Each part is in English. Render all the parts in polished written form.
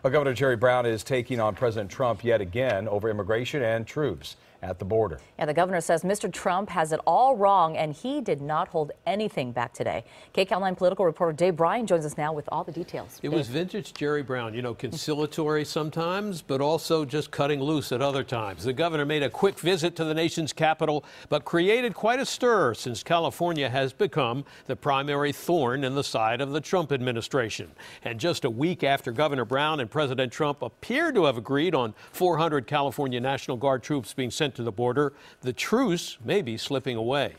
Well, Governor Jerry Brown is taking on President Trump yet again over immigration and troops at the border. Yeah, the governor says Mr. Trump has it all wrong and he did not hold anything back today. KCAL 9 political reporter Dave Bryan joins us now with all the details. It was vintage Jerry Brown, conciliatory sometimes, but also just cutting loose at other times. The governor made a quick visit to the nation's capital, but created quite a stir since California has become the primary thorn in the side of the Trump administration. And just a week after Governor Brown and President Trump appeared to have agreed on 400 California National Guard troops being sent to the border, the truce may be slipping away.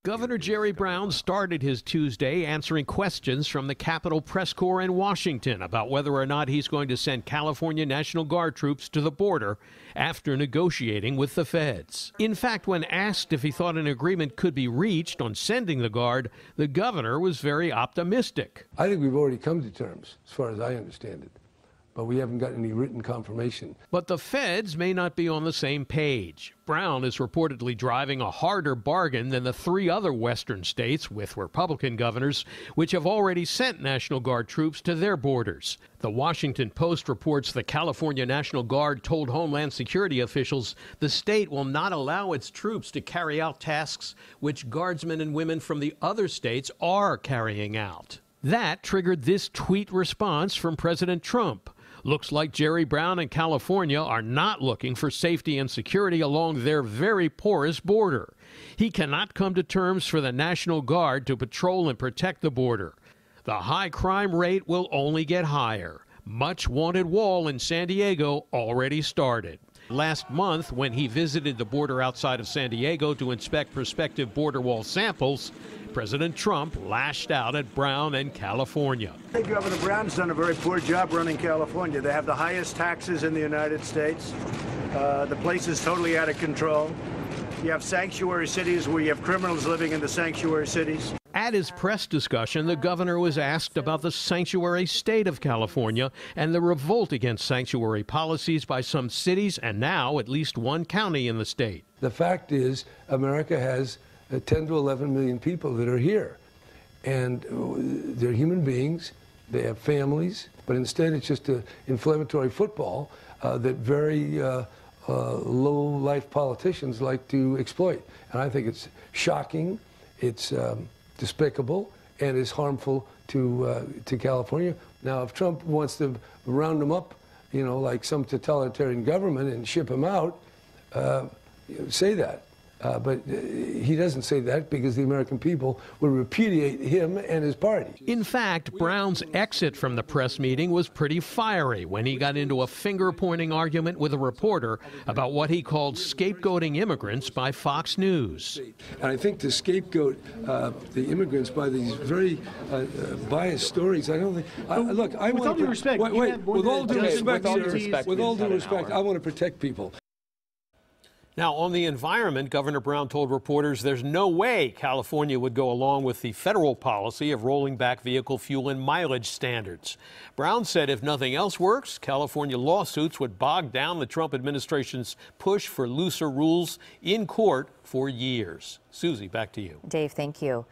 Governor Jerry Brown started his Tuesday answering questions from the Capitol Press Corps in Washington about whether or not he's going to send California National Guard troops to the border after negotiating with the feds. In fact, when asked if he thought an agreement could be reached on sending the Guard, the governor was very optimistic. I think we've already come to terms, as far as I understand it. But we haven't gotten any written confirmation. But the feds may not be on the same page. Brown is reportedly driving a harder bargain than the 3 other western states with Republican governors, which have already sent National Guard troops to their borders. The Washington Post reports the California National Guard told Homeland Security officials the state will not allow its troops to carry out tasks which guardsmen and women from the other states are carrying out. That triggered this tweet response from President Trump. Looks like Jerry Brown and California are not looking for safety and security along their very porous border. He cannot come to terms for the National Guard to patrol and protect the border. The high crime rate will only get higher. Much wanted wall in San Diego already started. Last month, when he visited the border outside of San Diego to inspect prospective border wall samples, President Trump lashed out at Brown and California. I think Governor Brown's done a very poor job running California. They have the highest taxes in the United States. The place is totally out of control. You have sanctuary cities where you have criminals living in the sanctuary cities. At his press discussion, the governor was asked about the sanctuary state of California and the revolt against sanctuary policies by some cities and now at least one county in the state. The fact is, America has 10 to 11 million people that are here. And they're human beings, they have families, but instead it's just an inflammatory football that very low-life politicians like to exploit. And I think it's shocking, it's despicable, and is harmful to California. Now, if Trump wants to round them up, like some totalitarian government and ship them out, say that. But he doesn't say that because the American people will repudiate him and his party. In fact, Brown's exit from the press meeting was pretty fiery when he got into a finger-pointing argument with a reporter about what he called scapegoating immigrants by Fox News. And I think to scapegoat the immigrants by these very biased stories, I don't think. Look, I want to respect. Wait, with all due respect, sir, with all due respect, I want to protect people. Now, on the environment, Governor Brown told reporters there's no way California would go along with the federal policy of rolling back vehicle fuel and mileage standards. Brown said if nothing else works, California lawsuits would bog down the Trump administration's push for looser rules in court for years. Susie, back to you. Dave, thank you.